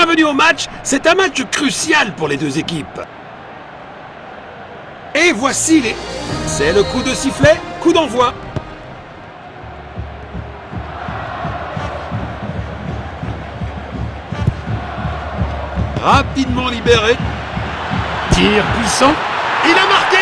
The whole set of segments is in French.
bienvenue au match. C'est un match crucial pour les deux équipes. Et voici les... C'est le coup de sifflet, coup d'envoi. Rapidement libéré. Tir puissant. Il a marqué!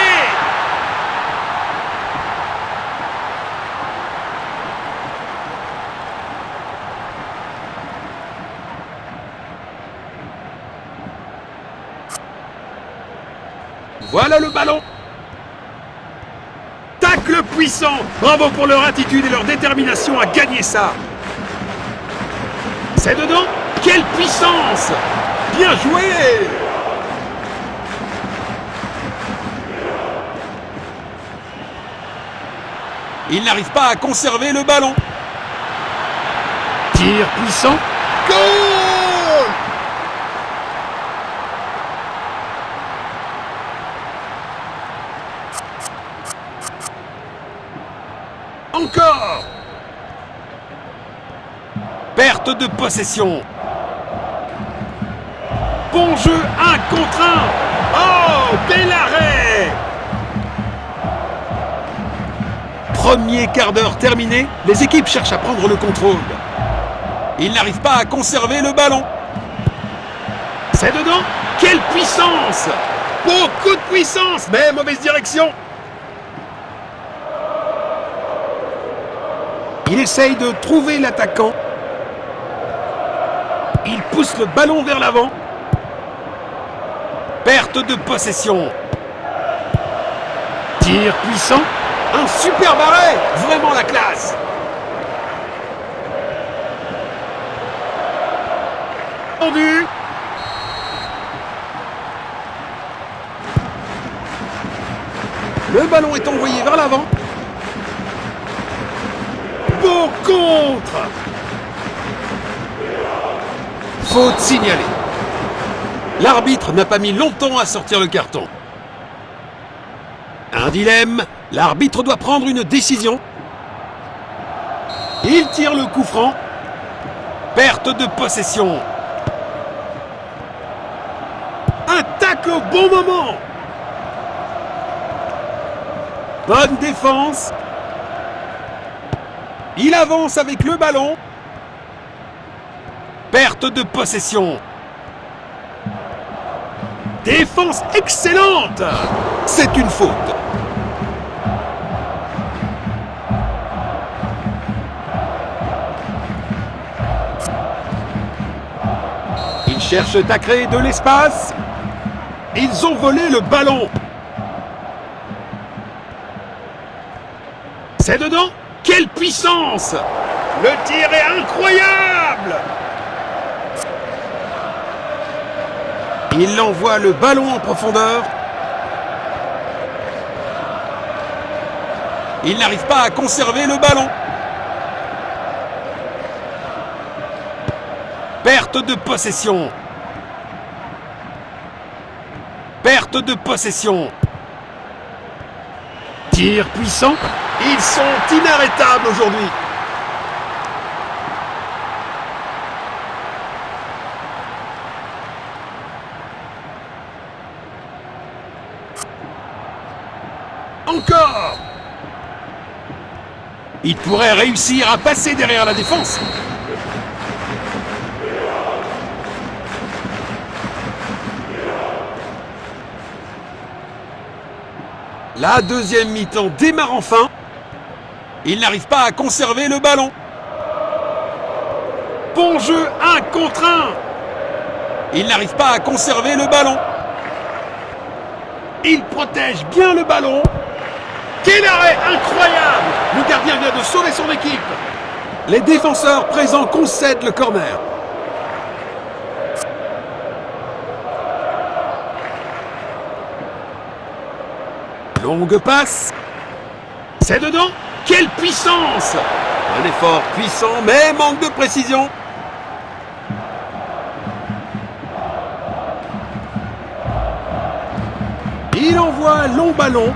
Voilà le ballon. Tacle puissant. Bravo pour leur attitude et leur détermination à gagner ça. C'est dedans. Quelle puissance! Bien joué! Il n'arrive pas à conserver le ballon. Tir puissant. Goal! Encore! Perte de possession. Bon jeu, 1 contre 1. Oh, bel arrêt! Premier quart d'heure terminé, les équipes cherchent à prendre le contrôle. Ils n'arrivent pas à conserver le ballon. C'est dedans. Quelle puissance! Beaucoup de puissance, mais mauvaise direction. Il essaye de trouver l'attaquant. Il pousse le ballon vers l'avant. Perte de possession. Tir puissant. Un superbe arrêt. Vraiment la classe. Tendu. Le ballon est envoyé vers l'avant. Beau contre. Faute signalée. L'arbitre n'a pas mis longtemps à sortir le carton. Un dilemme. L'arbitre doit prendre une décision. Il tire le coup franc. Perte de possession. Un tacle au bon moment. Bonne défense. Il avance avec le ballon. Perte de possession. Défense excellente. C'est une faute. Ils cherchent à créer de l'espace. Ils ont volé le ballon. C'est dedans. Quelle puissance! Le tir est incroyable! Il envoie le ballon en profondeur. Il n'arrive pas à conserver le ballon. Perte de possession. Perte de possession. Tir puissant. Ils sont inarrêtables aujourd'hui. Encore. Il pourrait réussir à passer derrière la défense. La deuxième mi-temps démarre enfin. Il n'arrive pas à conserver le ballon. Bon jeu, 1 contre 1. Il n'arrive pas à conserver le ballon. Il protège bien le ballon. Quel arrêt incroyable! Le gardien vient de sauver son équipe. Les défenseurs présents concèdent le corner. Longue passe. C'est dedans. Quelle puissance! Un effort puissant, mais manque de précision. Il envoie un long ballon.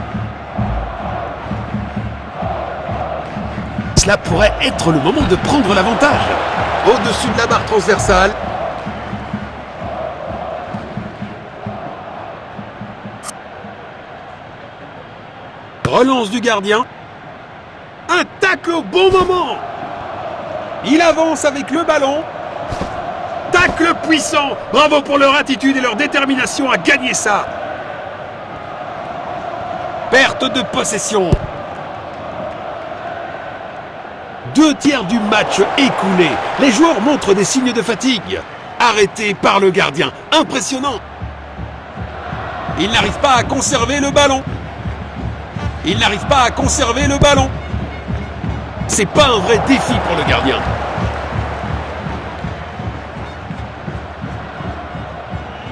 Cela pourrait être le moment de prendre l'avantage. Au-dessus de la barre transversale. Relance du gardien. Un tacle au bon moment. Il avance avec le ballon. Tacle puissant. Bravo pour leur attitude et leur détermination à gagner ça. Perte de possession. 2/3 du match écoulé. Les joueurs montrent des signes de fatigue. Arrêté par le gardien. Impressionnant. Il n'arrive pas à conserver le ballon. Il n'arrive pas à conserver le ballon. C'est pas un vrai défi pour le gardien.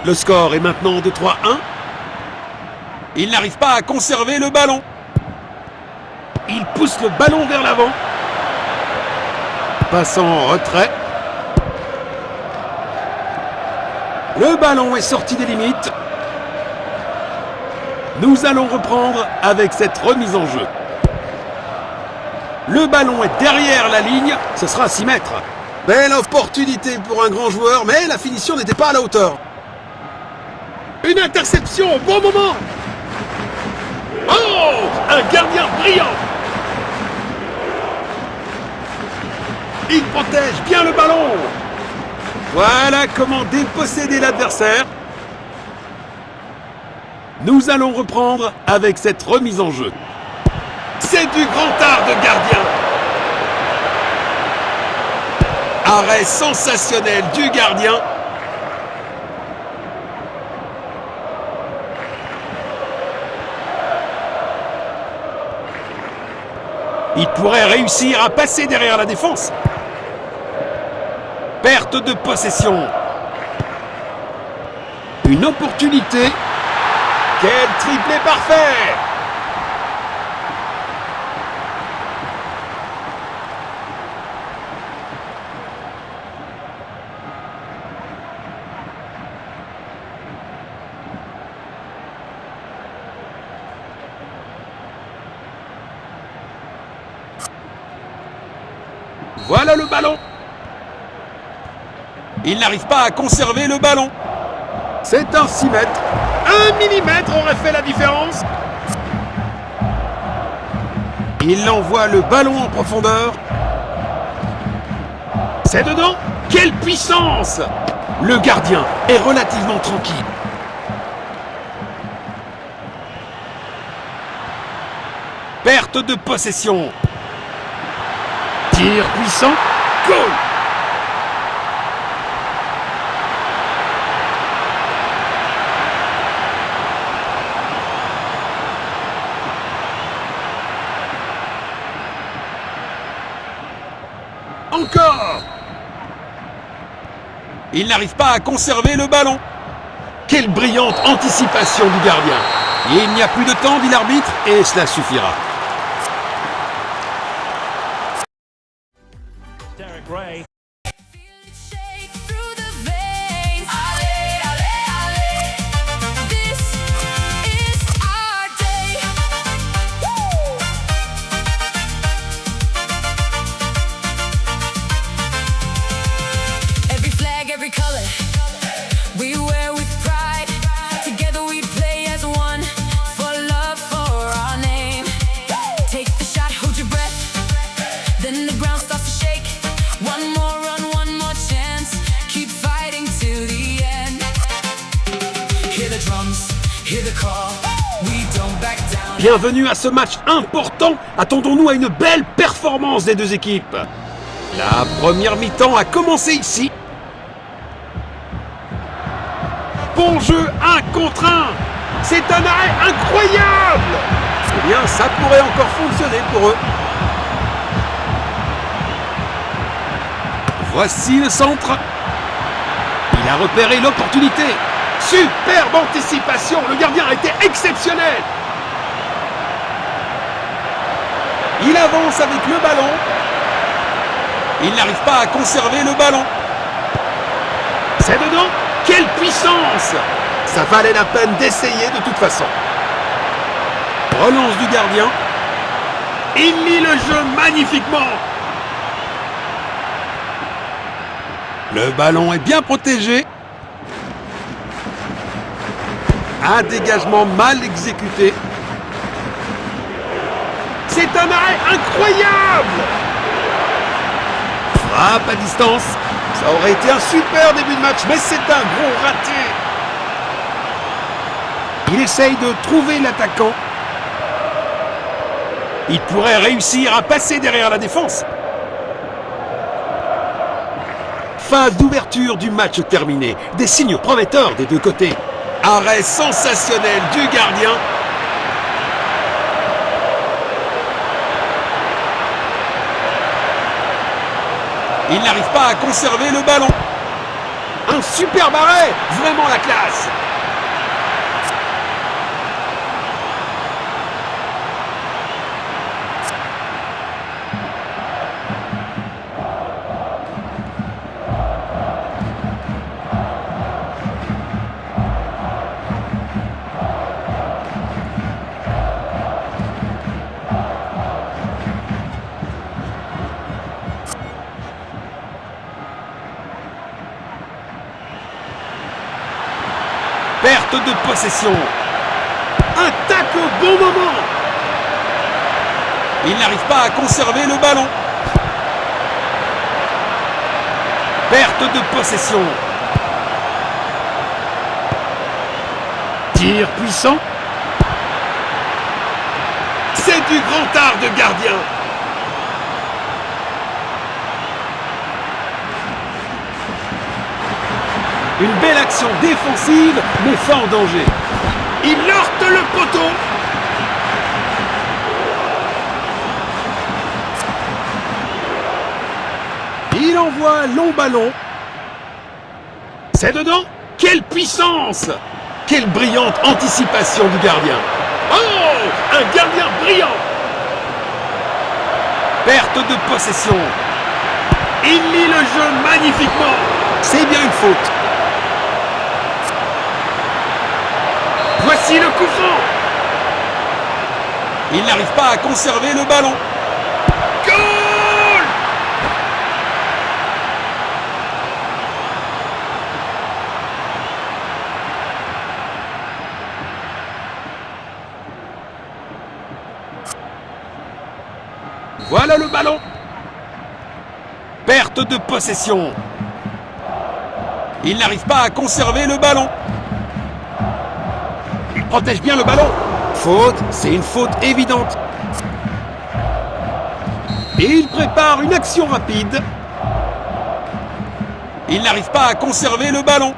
Le score est maintenant de 3-1. Il n'arrive pas à conserver le ballon. Il pousse le ballon vers l'avant. Passant en retrait. Le ballon est sorti des limites. Nous allons reprendre avec cette remise en jeu. Le ballon est derrière la ligne. Ce sera à 6 mètres. Belle opportunité pour un grand joueur, mais la finition n'était pas à la hauteur. Une interception au bon moment. Oh, un gardien brillant. Il protège bien le ballon. Voilà comment déposséder l'adversaire. Nous allons reprendre avec cette remise en jeu. C'est du grand art de gardien. Arrêt sensationnel du gardien. Il pourrait réussir à passer derrière la défense. Perte de possession. Une opportunité. Quel triplé parfait! Voilà le ballon. Il n'arrive pas à conserver le ballon. C'est un 6 mètres. 1 millimètre aurait fait la différence. Il envoie le ballon en profondeur. C'est dedans. Quelle puissance! Le gardien est relativement tranquille. Perte de possession. Tir puissant. Goal! Encore! Il n'arrive pas à conserver le ballon. Quelle brillante anticipation du gardien. Et il n'y a plus de temps, dit l'arbitre, et cela suffira. Derek Ray. Every color we wear with pride. Together we play as one. For love, for our name. Take the shot, hold your breath. Then the ground starts to shake. One more run, one more chance. Keep fighting to the end. Hear the drums, hear the call. We don't back down. Bienvenue à ce match important. Attendons-nous à une belle performance des deux équipes. La première mi-temps a commencé ici. Bon jeu, 1 contre 1. C'est un arrêt incroyable. Eh bien, ça pourrait encore fonctionner pour eux. Voici le centre. Il a repéré l'opportunité. Superbe anticipation. Le gardien a été exceptionnel. Il avance avec le ballon. Il n'arrive pas à conserver le ballon. C'est dedans. Quelle puissance! Ça valait la peine d'essayer de toute façon. Relance du gardien. Il lit le jeu magnifiquement. Le ballon est bien protégé. Un dégagement mal exécuté. C'est un arrêt incroyable! Frappe à distance. Ça aurait été un super début de match, mais c'est un gros raté. Il essaye de trouver l'attaquant. Il pourrait réussir à passer derrière la défense. Phase d'ouverture du match terminée. Des signes prometteurs des deux côtés. Arrêt sensationnel du gardien. Il n'arrive pas à conserver le ballon. Un superbe arrêt, vraiment la classe. Perte de possession. Un tacle au bon moment. Il n'arrive pas à conserver le ballon. Perte de possession. Tir puissant. C'est du grand art de gardien. Une belle action défensive, mais fort en danger. Il heurte le poteau. Il envoie long ballon. C'est dedans. Quelle puissance! Quelle brillante anticipation du gardien. Oh! Un gardien brillant. Perte de possession. Il lit le jeu magnifiquement. C'est bien une faute. Voici le coup franc. Il n'arrive pas à conserver le ballon. Goal! Voilà le ballon. Perte de possession. Il n'arrive pas à conserver le ballon. Protège bien le ballon. Faute, c'est une faute évidente. Et il prépare une action rapide. Il n'arrive pas à conserver le ballon.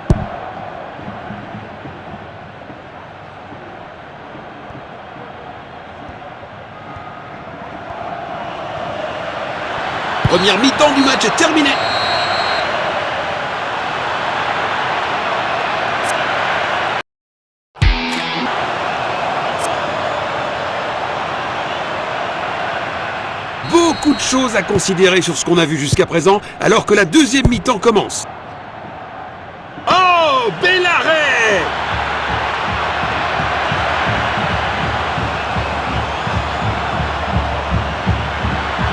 Première mi-temps du match est terminée. Beaucoup de choses à considérer sur ce qu'on a vu jusqu'à présent, alors que la deuxième mi-temps commence. Oh, bel arrêt!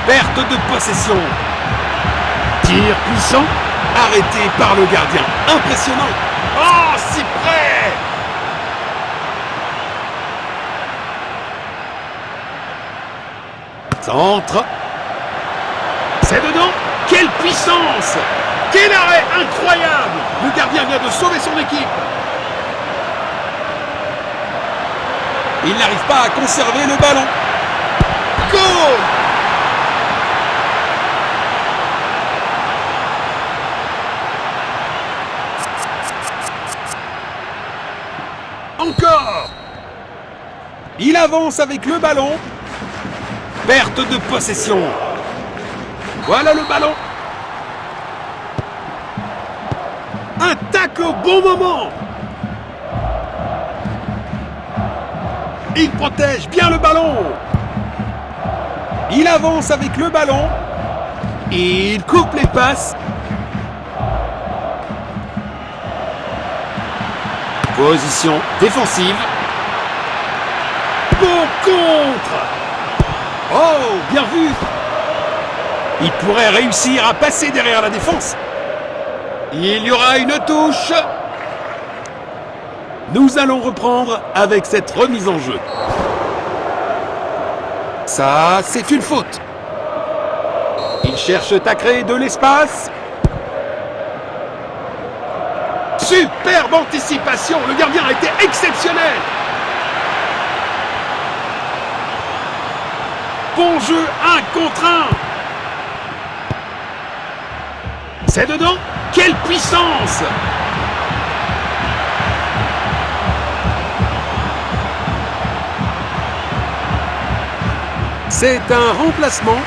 Perte de possession. Tir puissant, arrêté par le gardien. Impressionnant. Oh, si près! Centre. C'est dedans. Quelle puissance! Quel arrêt incroyable! Le gardien vient de sauver son équipe. Il n'arrive pas à conserver le ballon. Goal! Encore! Il avance avec le ballon. Perte de possession. Voilà le ballon. Un tacle au bon moment. Il protège bien le ballon. Il avance avec le ballon. Il coupe les passes. Position défensive. Bon contre. Oh, bien vu. Il pourrait réussir à passer derrière la défense. Il y aura une touche. Nous allons reprendre avec cette remise en jeu. Ça, c'est une faute. Ils cherchent à créer de l'espace. Superbe anticipation. Le gardien a été exceptionnel. Bon jeu, 1 contre 1. C'est dedans. Quelle puissance! C'est un remplacement.